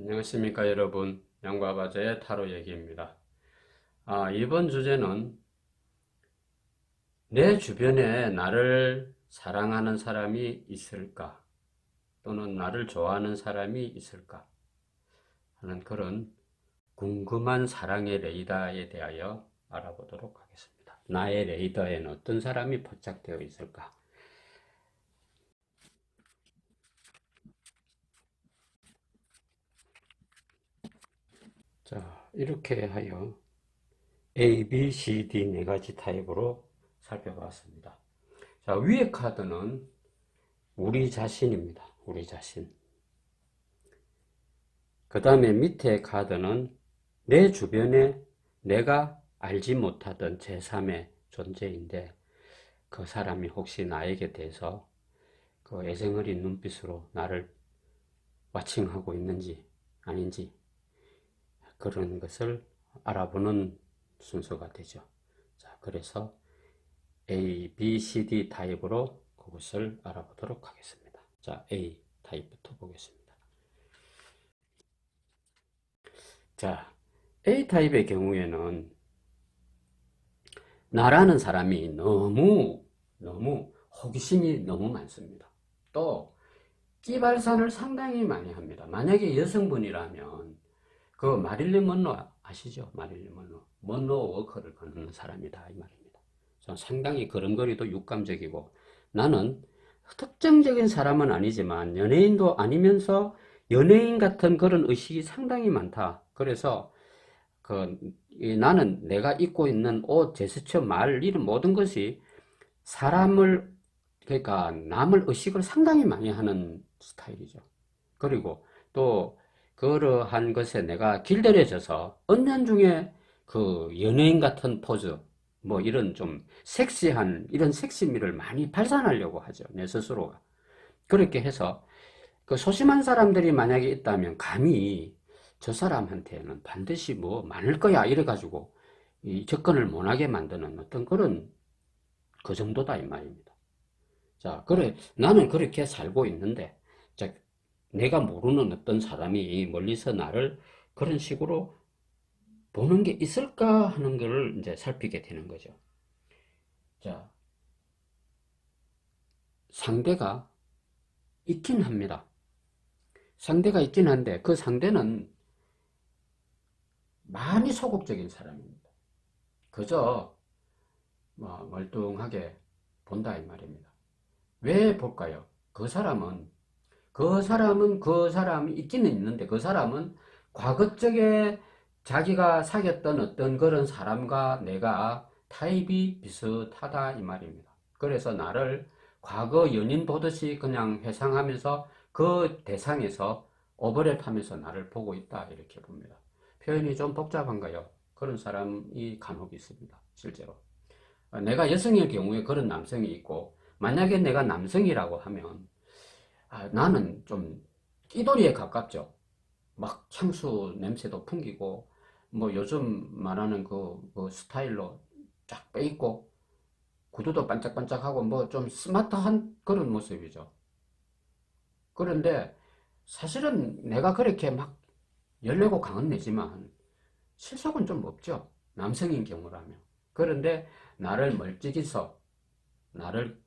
안녕하십니까 여러분, 양과바자의 타로 얘기입니다. 이번 주제는 내 주변에 나를 사랑하는 사람이 있을까 또는 나를 좋아하는 사람이 있을까 하는 그런 궁금한 사랑의 레이더에 대하여 알아보도록 하겠습니다. 나의 레이더에는 어떤 사람이 포착되어 있을까? 자, 이렇게 하여 A, B, C, D 네 가지 타입으로 살펴봤습니다. 자, 위의 카드는 우리 자신입니다. 우리 자신. 그 다음에 밑에 카드는 내 주변에 내가 알지 못하던 제3의 존재인데 그 사람이 혹시 나에게 대해서 그 애정어린 눈빛으로 나를 와칭하고 있는지 아닌지 그런 것을 알아보는 순서가 되죠. 자, 그래서 A, B, C, D 타입으로 그것을 알아보도록 하겠습니다. 자, A 타입부터 보겠습니다. 자, A 타입의 경우에는 나라는 사람이 너무 호기심이 너무 많습니다. 또 끼발산을 상당히 많이 합니다. 만약에 여성분이라면 그 마릴린 먼로 아시죠? 마릴린 먼로 워커를 거는 사람이다 이 말입니다. 상당히 걸음걸이도 육감적이고 나는 특정적인 사람은 아니지만 연예인도 아니면서 연예인 같은 그런 의식이 상당히 많다. 그래서 나는 내가 입고 있는 옷, 제스처, 말, 이런 모든 것이 사람을, 그러니까 남을 의식을 상당히 많이 하는 스타일이죠. 그리고 또 그러한 것에 내가 길들여져서 은연중에 그 연예인 같은 포즈, 뭐 이런 좀 섹시한, 이런 섹시미를 많이 발산하려고 하죠. 내 스스로가. 그렇게 해서 그 소심한 사람들이 만약에 있다면 감히 저 사람한테는 반드시 뭐 많을 거야 이래가지고 이 접근을 못하게 만드는 어떤 그런 그 정도다 이 말입니다. 자, 그래 나는 그렇게 살고 있는데 자, 내가 모르는 어떤 사람이 멀리서 나를 그런 식으로 보는 게 있을까 하는 걸 이제 살피게 되는 거죠. 자, 상대가 있긴 합니다. 상대가 있긴 한데 그 상대는 많이 소극적인 사람입니다. 그저 뭐 멀뚱하게 본다 이 말입니다. 왜 볼까요? 그 사람이 있기는 있는데 그 사람은 과거적에 자기가 사귀었던 어떤 그런 사람과 내가 타입이 비슷하다 이 말입니다. 그래서 나를 과거 연인 보듯이 그냥 회상하면서 그 대상에서 오버랩하면서 나를 보고 있다 이렇게 봅니다. 표현이 좀 복잡한가요? 그런 사람이 간혹 있습니다. 실제로. 내가 여성일 경우에 그런 남성이 있고 만약에 내가 남성이라고 하면 나는 좀 끼돌이에 가깝죠. 막 향수 냄새도 풍기고 뭐 요즘 말하는 그 스타일로 쫙 빼입고 구두도 반짝반짝하고 뭐 좀 스마트한 그런 모습이죠. 그런데 사실은 내가 그렇게 막 열내고 강은 내지만 실속은 좀 없죠. 남성인 경우라면. 그런데 나를 멀찍이서 나를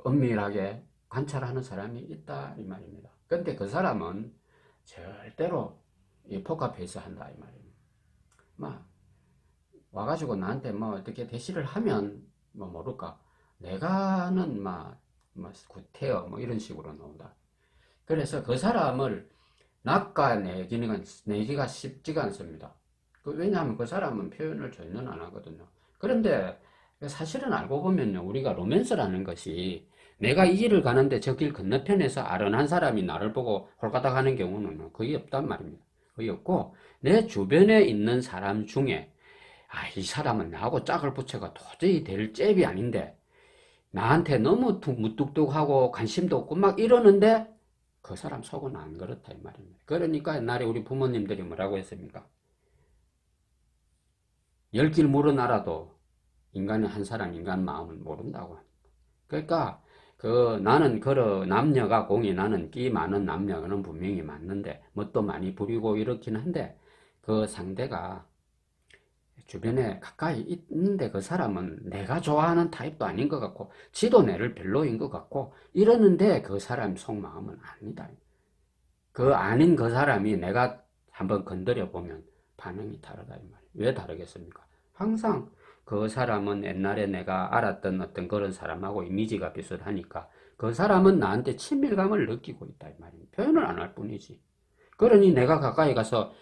엄밀하게 관찰하는 사람이 있다 이 말입니다. 근데 그 사람은 절대로 이 포커페이스 한다 이 말입니다. 막 와가지고 나한테 뭐 어떻게 대시를 하면 뭐 모를까 내가는 막 구태여 뭐 이런 식으로 나온다. 그래서 그 사람을 낚아내기가 쉽지가 않습니다. 왜냐하면 그 사람은 표현을 전혀 안 하거든요. 그런데 사실은 알고 보면요, 우리가 로맨스라는 것이 내가 이 길을 가는데 저 길 건너편에서 아련한 사람이 나를 보고 홀가닥 하는 경우는 거의 없단 말입니다. 거의 없고, 내 주변에 있는 사람 중에, 이 사람은 나하고 짝을 붙여가 도저히 될 잽이 아닌데, 나한테 너무 무뚝뚝하고 관심도 없고 막 이러는데, 그 사람 속은 안 그렇다, 이 말입니다. 그러니까 옛날에 우리 부모님들이 뭐라고 했습니까? 열 길 물어나라도 인간의 한 사람 인간 마음을 모른다고. 그러니까 나는 남녀가 공이 나는 끼 많은 남녀는 분명히 맞는데, 뭣도 많이 부리고 이렇긴 한데, 그 상대가 주변에 가까이 있는데 그 사람은 내가 좋아하는 타입도 아닌 것 같고, 지도 내를 별로인 것 같고, 이러는데 그 사람 속마음은 아니다. 그 아닌 그 사람이 내가 한번 건드려 보면 반응이 다르다, 이 말이에요. 왜 다르겠습니까? 항상 그 사람은 옛날에 내가 알았던 어떤 그런 사람하고 이미지가 비슷하니까 그 사람은 나한테 친밀감을 느끼고 있다, 이 말이에요. 표현을 안 할 뿐이지. 그러니 내가 가까이 가서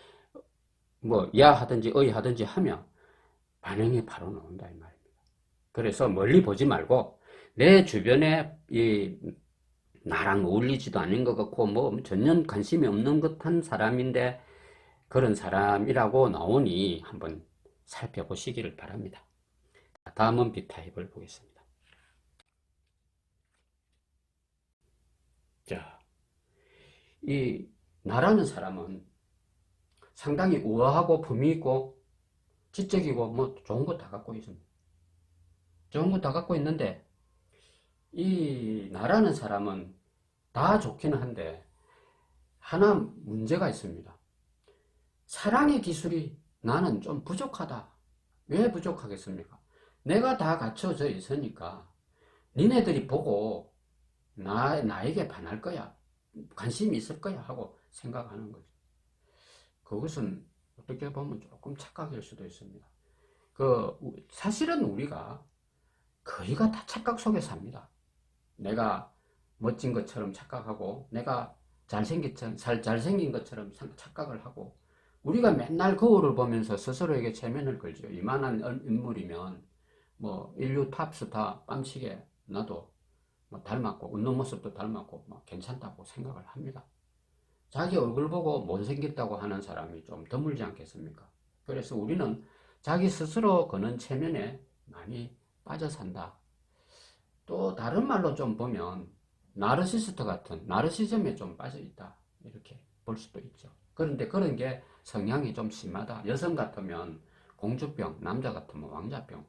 뭐, 야 하든지 어이 하든지 하면 반응이 바로 나온다, 이 말입니다. 그래서 멀리 보지 말고 내 주변에 나랑 어울리지도 않는 것 같고 뭐 전혀 관심이 없는 듯한 사람인데 그런 사람이라고 나오니 한번 살펴보시기를 바랍니다. 다음은 B타입을 보겠습니다. 자, 이 나라는 사람은 상당히 우아하고 품위 있고 지적이고 뭐 좋은 거 다 갖고 있습니다. 좋은 거 다 갖고 있는데 이 나라는 사람은 다 좋기는 한데 하나 문제가 있습니다. 사랑의 기술이 나는 좀 부족하다. 왜 부족하겠습니까? 내가 다 갖춰져 있으니까 니네들이 보고 나에게 반할 거야. 관심이 있을 거야 하고 생각하는 거죠. 그것은 어떻게 보면 조금 착각일 수도 있습니다. 사실은 우리가 거의가 다 착각 속에 삽니다. 내가 멋진 것처럼 착각하고 내가 잘생긴 것처럼 착각을 하고 우리가 맨날 거울을 보면서 스스로에게 체면을 걸죠. 이만한 인물이면 뭐 인류 탑스타 깜치게 나도 뭐 닮았고 웃는 모습도 닮았고 뭐 괜찮다고 생각을 합니다. 자기 얼굴 보고 못생겼다고 하는 사람이 좀 드물지 않겠습니까? 그래서 우리는 자기 스스로 거는 체면에 많이 빠져 산다. 또 다른 말로 좀 보면 나르시스트 같은 나르시즘에 좀 빠져 있다. 이렇게 볼 수도 있죠. 그런데 그런 게 성향이 좀 심하다. 여성 같으면 공주병, 남자 같으면 왕자병,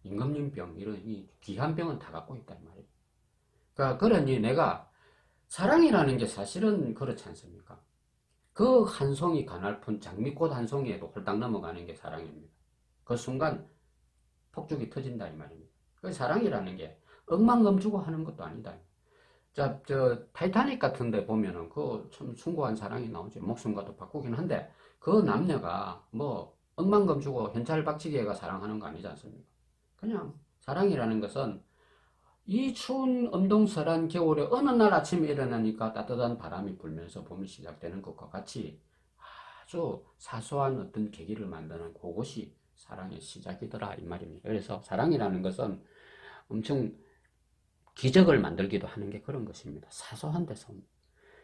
임금님병 이런 이 귀한 병은 다 갖고 있단 말이에요. 그러니까 그러니 내가 사랑이라는 게 사실은 그렇지 않습니까? 그 한 송이 가냘픈 장미꽃 한 송이에도 홀딱 넘어가는 게 사랑입니다. 그 순간 폭죽이 터진다 이 말입니다. 그 사랑이라는 게 억만금 주고 하는 것도 아니다. 타이타닉 같은 데 보면은 그 참 숭고한 사랑이 나오죠. 목숨과도 바꾸긴 한데 그 남녀가 뭐 억만금 주고 현찰 박치기가 사랑하는 거 아니지 않습니까? 그냥 사랑이라는 것은 이 추운 엄동설한 겨울에 어느 날 아침에 일어나니까 따뜻한 바람이 불면서 봄이 시작되는 것과 같이 아주 사소한 어떤 계기를 만드는 그것이 사랑의 시작이더라 이 말입니다. 그래서 사랑이라는 것은 엄청 기적을 만들기도 하는 게 그런 것입니다. 사소한 데서.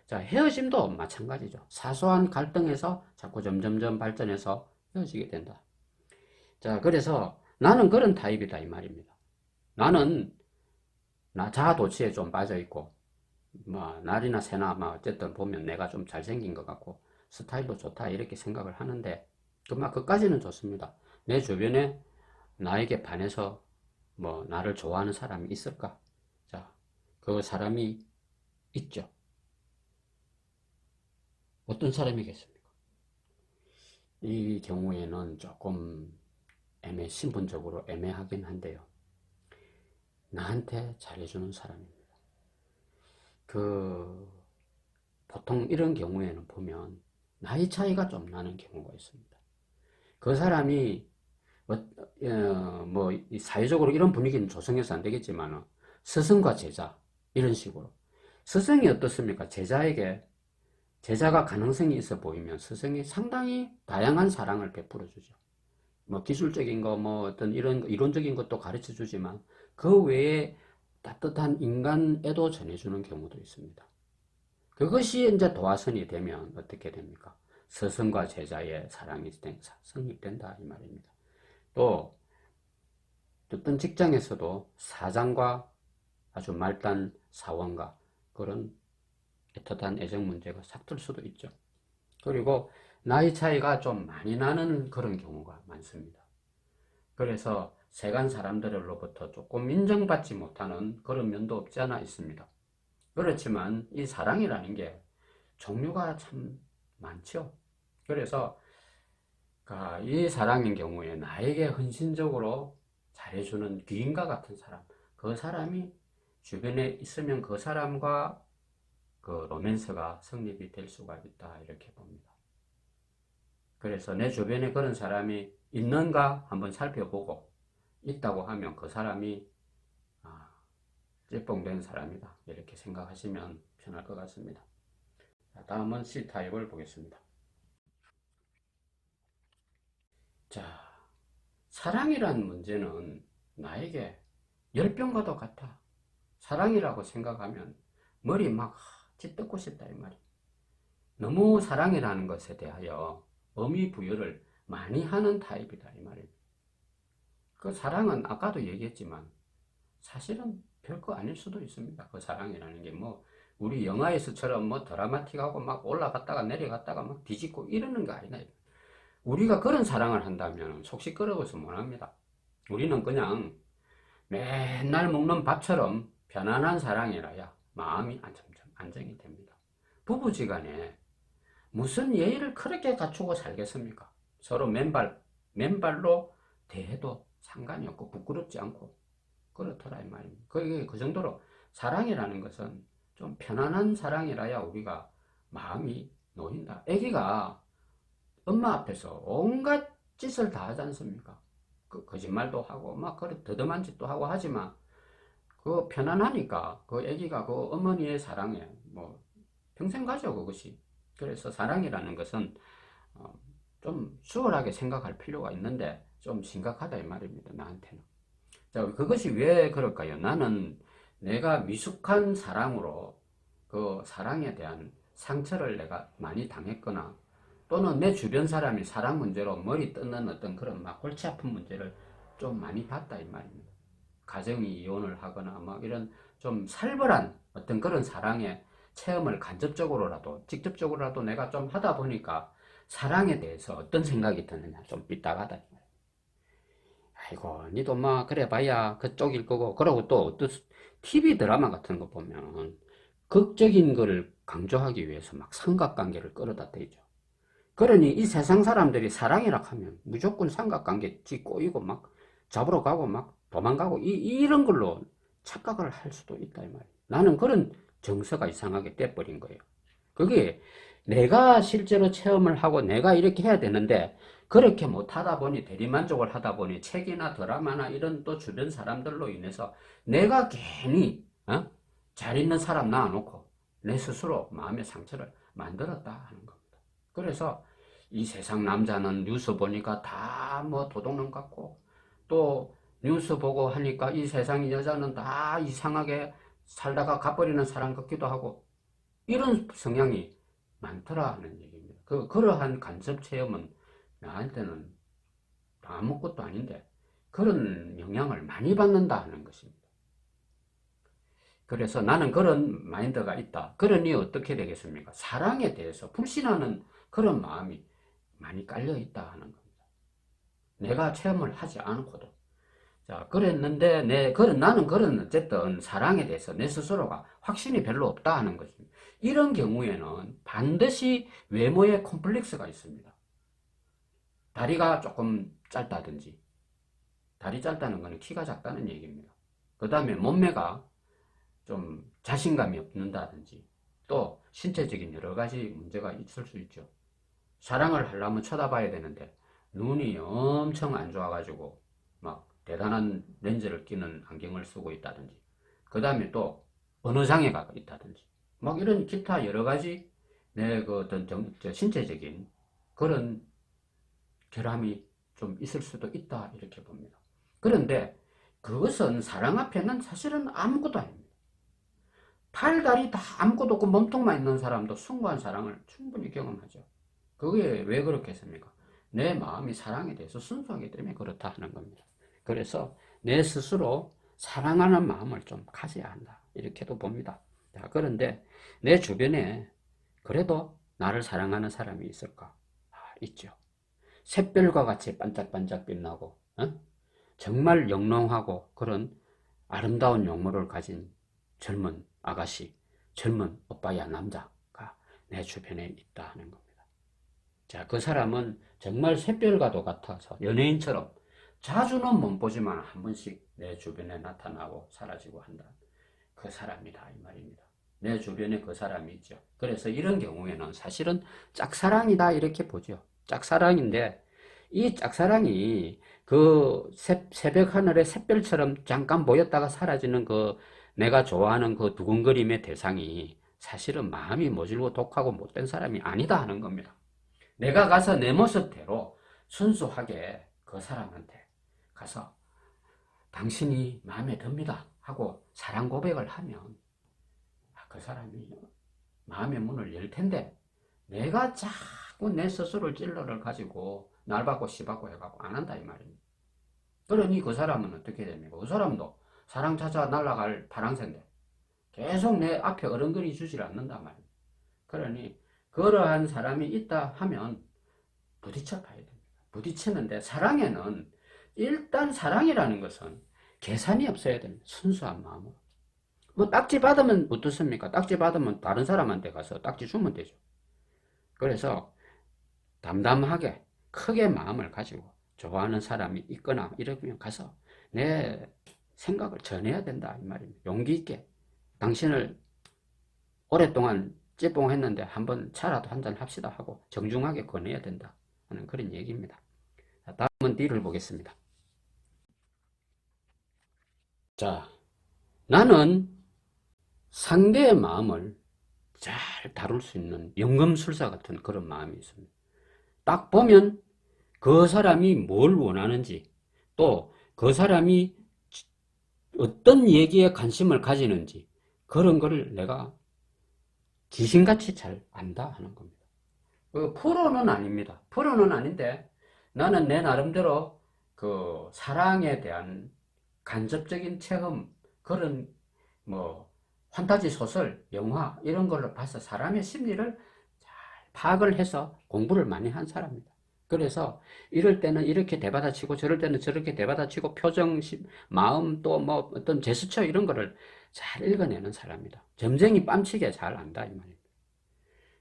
자, 헤어짐도 마찬가지죠. 사소한 갈등에서 자꾸 점점점 발전해서 헤어지게 된다. 자, 그래서 나는 그런 타입이다 이 말입니다. 나는 자아도취에 좀 빠져있고 뭐 날이나 새나 뭐 어쨌든 보면 내가 좀 잘생긴 것 같고 스타일도 좋다 이렇게 생각을 하는데 그까지는 좋습니다. 내 주변에 나에게 반해서 뭐 나를 좋아하는 사람이 있을까? 자, 그 사람이 있죠. 어떤 사람이겠습니까? 이 경우에는 조금 신분적으로 애매하긴 한데요. 나한테 잘해주는 사람입니다. 보통 이런 경우에는 보면 나이 차이가 좀 나는 경우가 있습니다. 그 사람이 뭐 사회적으로 이런 분위기는 조성해서 안 되겠지만 스승과 제자 이런 식으로 스승이 어떻습니까? 제자가 가능성이 있어 보이면 스승이 상당히 다양한 사랑을 베풀어 주죠. 뭐 기술적인 거 뭐 어떤 이런 이론적인 것도 가르쳐 주지만 그 외에 따뜻한 인간애도 전해주는 경우도 있습니다. 그것이 이제 도화선이 되면 어떻게 됩니까? 스승과 제자의 사랑이 성립된다 이 말입니다. 또 어떤 직장에서도 사장과 아주 말단 사원과 그런 애틋한 애정 문제가 삭들 수도 있죠. 그리고 나이 차이가 좀 많이 나는 그런 경우가 많습니다. 그래서 세간 사람들로부터 조금 인정받지 못하는 그런 면도 없지 않아 있습니다. 그렇지만 이 사랑이라는 게 종류가 참 많죠. 그래서 이 사랑인 경우에 나에게 헌신적으로 잘해주는 귀인과 같은 사람, 그 사람이 주변에 있으면 그 사람과 그 로맨스가 성립이 될 수가 있다, 이렇게 봅니다. 그래서 내 주변에 그런 사람이 있는가 한번 살펴보고 있다고 하면 그 사람이 찌뽕된 사람이다, 이렇게 생각하시면 편할 것 같습니다. 다음은 C타입을 보겠습니다. 자, 사랑이란 문제는 나에게 열병과도 같아. 사랑이라고 생각하면 머리 막 찌뜯고 싶다, 이 말이야. 너무 사랑이라는 것에 대하여 의미 부여를 많이 하는 타입이다, 이 말이야. 그 사랑은 아까도 얘기했지만 사실은 별거 아닐 수도 있습니다. 그 사랑이라는 게 우리 영화에서처럼 드라마틱하고 막 올라갔다가 내려갔다가 막 뒤집고 이러는 거 아니다. 우리가 그런 사랑을 한다면 속 시끄러워서 못합니다. 우리는 그냥 맨날 먹는 밥처럼 편안한 사랑이라야 마음이 안정이 됩니다. 부부지간에 무슨 예의를 그렇게 갖추고 살겠습니까? 서로 맨발로 대해도 상관이 없고 부끄럽지 않고 그렇더라, 이 말입니다. 그 정도로 사랑이라는 것은 좀 편안한 사랑이라야 우리가 마음이 놓인다. 아기가 엄마 앞에서 온갖 짓을 다 하지 않습니까? 거짓말도 하고 막 그런 더듬한 짓도 하고 하지만 그 편안하니까 그 아기가 그 어머니의 사랑에 평생 가죠, 그것이. 그래서 사랑이라는 것은 좀 수월하게 생각할 필요가 있는데 좀 심각하다, 이 말입니다, 나한테는. 자, 그것이 왜 그럴까요? 나는 내가 미숙한 사랑으로 그 사랑에 대한 상처를 내가 많이 당했거나 또는 내 주변 사람이 사랑 문제로 머리 뜯는 어떤 그런 막 골치 아픈 문제를 좀 많이 봤다, 이 말입니다. 가정이 이혼을 하거나 이런 좀 살벌한 어떤 그런 사랑의 체험을 간접적으로라도 직접적으로라도 내가 좀 하다 보니까 사랑에 대해서 어떤 생각이 드느냐, 좀 삐딱하다. 아이고, 니도 그래 봐야 그쪽일 거고. 그러고 또 어떤 TV 드라마 같은 거 보면 극적인 거를 강조하기 위해서 막 삼각관계를 끌어다 대죠. 그러니 이 세상 사람들이 사랑이라 하면 무조건 삼각관계 꼬이고 막 잡으러 가고 막 도망가고 이런 걸로 착각을 할 수도 있다, 이 말이에요. 나는 그런 정서가 이상하게 떼버린 거예요. 그게 내가 실제로 체험을 하고 내가 이렇게 해야 되는데 그렇게 못하다 보니, 대리만족을 하다 보니 책이나 드라마나 이런 또 주변 사람들로 인해서 내가 괜히 잘 있는 사람 낳아놓고 내 스스로 마음의 상처를 만들었다 하는 겁니다. 그래서 이 세상 남자는 뉴스 보니까 다 도둑놈 같고, 또 뉴스 보고 하니까 이 세상 여자는 다 이상하게 살다가 가버리는 사람 같기도 하고, 이런 성향이 많더라 하는 얘기입니다. 그러한 간접 체험은 나한테는 아무것도 아닌데 그런 영향을 많이 받는다 하는 것입니다. 그래서 나는 그런 마인드가 있다. 그러니 어떻게 되겠습니까? 사랑에 대해서 불신하는 그런 마음이 많이 깔려 있다 하는 겁니다. 내가 체험을 하지 않고도. 자, 그랬는데 나는 어쨌든 사랑에 대해서 내 스스로가 확신이 별로 없다 하는 것입니다. 이런 경우에는 반드시 외모에 콤플렉스가 있습니다. 다리가 조금 짧다든지, 다리 짧다는 것은 키가 작다는 얘기입니다. 그 다음에 몸매가 좀 자신감이 없는다든지, 또 신체적인 여러 가지 문제가 있을 수 있죠. 사랑을 하려면 쳐다봐야 되는데 눈이 엄청 안 좋아가지고 막 대단한 렌즈를 끼는 안경을 쓰고 있다든지, 그 다음에 또 언어장애가 있다든지, 막 이런 기타 여러 가지 내 그 어떤 신체적인 그런 결함이 좀 있을 수도 있다, 이렇게 봅니다. 그런데 그것은 사랑 앞에는 사실은 아무것도 아닙니다. 팔, 다리 다 아무것도 없고 몸통만 있는 사람도 숭고한 사랑을 충분히 경험하죠. 그게 왜 그렇겠습니까? 내 마음이 사랑에 대해서 순수하기 때문에 그렇다 하는 겁니다. 그래서 내 스스로 사랑하는 마음을 좀 가져야 한다, 이렇게도 봅니다. 자, 그런데 내 주변에 그래도 나를 사랑하는 사람이 있을까? 있죠. 샛별과 같이 반짝반짝 빛나고 정말 영롱하고 그런 아름다운 용모를 가진 젊은 아가씨, 젊은 오빠야 남자가 내 주변에 있다 하는 겁니다. 자, 그 사람은 정말 샛별과도 같아서 연예인처럼 자주는 못 보지만 한 번씩 내 주변에 나타나고 사라지고 한다. 그 사람이다 이 말입니다. 내 주변에 그 사람이 있죠. 그래서 이런 경우에는 사실은 짝사랑이다 이렇게 보죠. 짝사랑인데 이 짝사랑이 그 새벽 하늘의 샛별처럼 잠깐 보였다가 사라지는 그 내가 좋아하는 그 두근거림의 대상이 사실은 마음이 모질고 독하고 못된 사람이 아니다 하는 겁니다. 내가 가서 내 모습대로 순수하게 그 사람한테 가서 당신이 마음에 듭니다 하고 사랑 고백을 하면 그 사람이 마음의 문을 열 텐데 내가 자꾸 내 스스로를 찔러를 가지고 날 받고 씨 받고 해갖고 안 한다 이 말입니다. 그러니 그 사람은 어떻게 됩니까? 그 사람도 사랑 찾아 날아갈 파랑새인데 계속 내 앞에 어른거리 주질 않는단 말입니다. 그러니 그러한 사람이 있다 하면 부딪혀 봐야 됩니다. 부딪히는데 사랑에는 일단 사랑이라는 것은 계산이 없어야 됩니다. 순수한 마음으로. 뭐 딱지 받으면 어떻습니까? 딱지 받으면 다른 사람한테 가서 딱지 주면 되죠. 그래서 담담하게 크게 마음을 가지고 좋아하는 사람이 있거나 이러면 가서 내 생각을 전해야 된다 이 말입니다. 용기 있게 당신을 오랫동안 찌뽕했는데 한번 차라도 한잔 합시다 하고 정중하게 권해야 된다 하는 그런 얘기입니다. 자, 다음은 D를 보겠습니다. 자, 나는 상대의 마음을 잘 다룰 수 있는 연금술사 같은 그런 마음이 있습니다. 딱 보면 그 사람이 뭘 원하는지 또 그 사람이 어떤 얘기에 관심을 가지는지 그런 거를 내가 귀신같이 잘 안다 하는 겁니다. 프로는 아닙니다. 프로는 아닌데 나는 내 나름대로 그 사랑에 대한 간접적인 체험 그런 뭐 판타지 소설, 영화 이런 걸로 봐서 사람의 심리를 잘 파악을 해서 공부를 많이 한 사람입니다. 그래서 이럴 때는 이렇게 대받아치고 저럴 때는 저렇게 대받아치고 표정, 마음 또 뭐 어떤 제스처 이런 거를 잘 읽어내는 사람이다. 점쟁이 뺨치게 잘 안다 이 말입니다.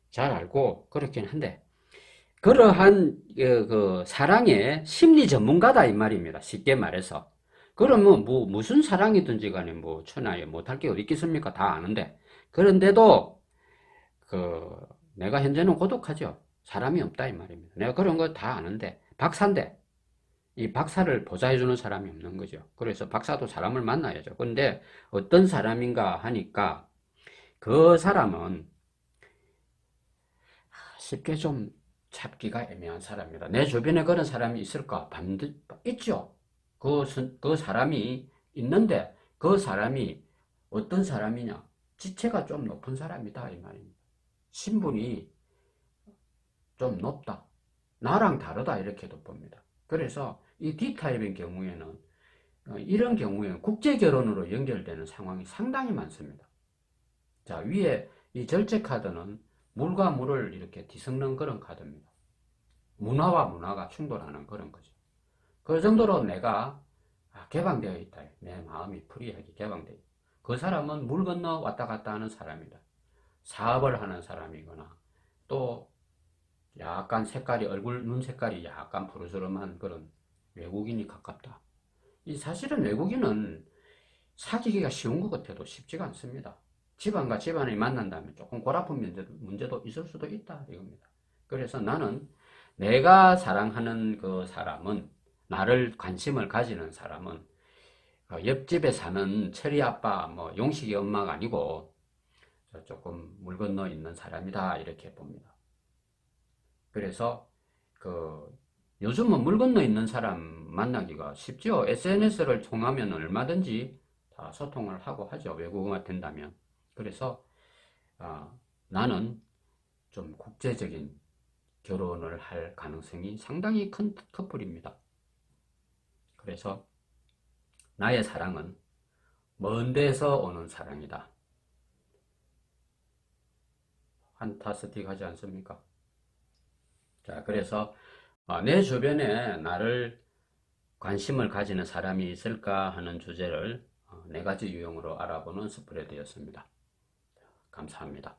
잘 알고 그렇긴 한데 그러한 그 사랑의 심리 전문가다 이 말입니다. 쉽게 말해서. 그러면 뭐 무슨 사랑이든지 간에 뭐 천하에 못할 게 어디 있겠습니까? 다 아는데. 그런데도 그 내가 현재는 고독하죠. 사람이 없다 이 말입니다. 내가 그런 거 다 아는데 박사인데 이 박사를 보좌해주는 사람이 없는 거죠. 그래서 박사도 사람을 만나야죠. 근데 어떤 사람인가 하니까 그 사람은 쉽게 좀 찾기가 애매한 사람이다. 내 주변에 그런 사람이 있을까? 있죠. 그 사람이 있는데 그 사람이 어떤 사람이냐? 지체가 좀 높은 사람이다 이 말입니다. 신분이 좀 높다. 나랑 다르다 이렇게도 봅니다. 그래서 이 D타입의 경우에는 이런 경우에 국제 결혼으로 연결되는 상황이 상당히 많습니다. 자, 위에 이 절제 카드는 물과 물을 이렇게 뒤섞는 그런 카드입니다. 문화와 문화가 충돌하는 그런 거죠. 그 정도로 내가 개방되어 있다. 내 마음이 프리하게 개방되어 있다. 그 사람은 물 건너 왔다 갔다 하는 사람이다. 사업을 하는 사람이거나 또 약간 색깔이 얼굴 눈 색깔이 약간 푸르스름한 그런 외국인이 가깝다. 이 사실은 외국인은 사귀기가 쉬운 것 같아도 쉽지가 않습니다. 집안과 집안이 만난다면 조금 골아픈 문제도 있을 수도 있다 이겁니다. 그래서 나는 내가 사랑하는 그 사람은 나를 관심을 가지는 사람은 옆집에 사는 체리 아빠 뭐 용식이 엄마가 아니고 조금 물 건너 있는 사람이다 이렇게 봅니다. 그래서 그 요즘은 물 건너 있는 사람 만나기가 쉽죠. SNS를 통하면 얼마든지 다 소통을 하고 하죠. 외국어가 된다면. 그래서 나는 좀 국제적인 결혼을 할 가능성이 상당히 큰 커플입니다. 그래서 나의 사랑은 먼 데서 오는 사랑이다. 판타스틱 하지 않습니까? 자, 그래서 내 주변에 나를 관심을 가지는 사람이 있을까 하는 주제를 네 가지 유형으로 알아보는 스프레드였습니다. 감사합니다.